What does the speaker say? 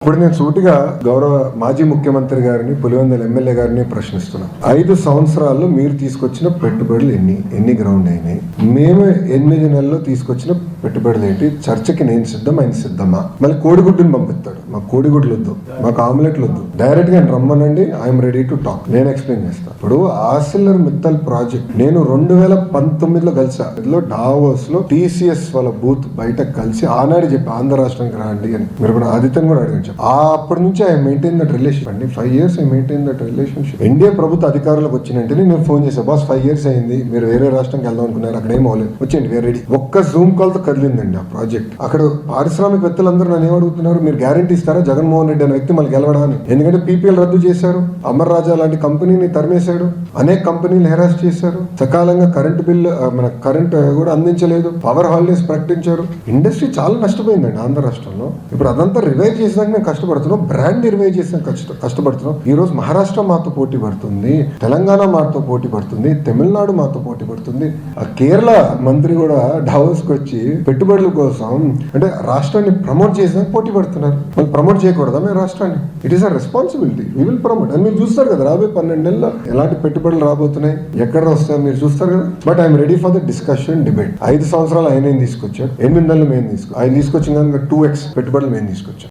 ఇప్పుడు నేను సూటిగా గౌరవ మాజీ ముఖ్యమంత్రి గారిని పులివెందుల ఎమ్మెల్యే గారిని ప్రశ్నిస్తున్నా. 5 సంవత్సరాల్లో మీరు తీసుకొచ్చిన పెట్టుబడులు ఎన్ని గ్రౌండ్ అయినాయి? మేము 8 నెలల్లో తీసుకొచ్చిన పెట్టుబడులు ఏంటి? చర్చకి నేను సిద్ధం, ఆయన సిద్ధమా? మళ్ళీ కోడిగుడ్డుని పంపిస్తాడు. మాకు కోడిగుడ్లు వద్దు, మాకు ఆమ్లెట్లు వద్దు, డైరెక్ట్ గా రమ్మనండి, ఐఎమ్ రెడీ టు టాక్, నేను ఎక్స్ప్లెయిన్ చేస్తాను. ఇప్పుడు ఆర్సిలర్ మిత్తల్ ప్రాజెక్ట్ నేను 2019లో కలిసా. ఇందులో డావోస్ లో TCS వాళ్ళ బూత్ బయట కలిసి ఆనాడు చెప్పి ఆంధ్ర రాష్ట్రానికి రండి అని. మీరు కూడా ఆదిత్యని కూడా అడిగాను. అప్పటి నుంచి ఐ మెయింటైన్ దట్ రిలేషన్ అండి. 5 years I maintain that relationship. India ప్రభుత్వ అధికారులకు వచ్చినంటేనే నేను ఫోన్ చేశాను, బాస్ 5 years అయింది, మీరు వేరే రాష్ట్రానికి వెళ్దాం అనుకున్నారు, అక్కడ ఏం అవ్వలేదు, వచ్చేయండి వేరే రెడీ. ఒక్క జూమ్ కాల్ తో కదిలిందండి ఆ ప్రాజెక్ట్. అక్కడ పారిశ్రామికవేత్తలందరూ నన్ను ఏమడుగుతున్నారు, మీరు గ్యారంటీ ఇస్తారా జగన్మోహన్ రెడ్డి అనే వ్యక్తి మళ్ళీ గెలవడాన్ని? ఎందుకంటే PPL రద్దు చేశారు, అమర్ రాజా లాంటి కంపెనీని తరిమేశాడు, అనేక కంపెనీలు హెరాస్ చేశారు, సకాలంగా కరెంట్ బిల్లు మన కరెంట్ కూడా అందించలేదు, పవర్ హాలిడేస్ ప్రకటించారు. ఇండస్ట్రీ చాలా నష్టపోయిందండి ఆంధ్ర రాష్ట్రంలో. ఇప్పుడు అదంతా రివైవ్ చేసినాక మేము కష్టపడుతున్నాం, బ్రాండ్ రివైవ్ చేసాం కష్టపడుతున్నాం. ఈ రోజు మహారాష్ట్ర మాతో పోటీ పడుతుంది, తెలంగాణ మాతో పోటీ పడుతుంది, తమిళనాడు మాతో పోటీ పడుతుంది. ఆ కేరళ మంత్రి కూడా డావోస్ కి వచ్చి పెట్టుబడుల కోసం అంటే రాష్ట్రాన్ని ప్రమోట్ చేసినాక పోటీ పడుతున్నారు. వాళ్ళు ప్రమోట్ చేయకూడదా మేము రాష్ట్రాన్ని? It is a responsibility, we will promote. అని మీరు చూస్తారు కదా రాబోయే 12 నెలల్లో ఎలాంటి పెట్టుబడులు రాబోతున్నాయి, ఎక్కడ వస్తాయో మీరు చూస్తారు కదా. But I'm ready for the discussion, debate. 5 సంవత్సరాలు ఆయన తీసుకొచ్చాడు, 8 నెలలు మేము ఆయన తీసుకొచ్చిన 2x పెట్టుబడులు మేము తీసుకొచ్చాం.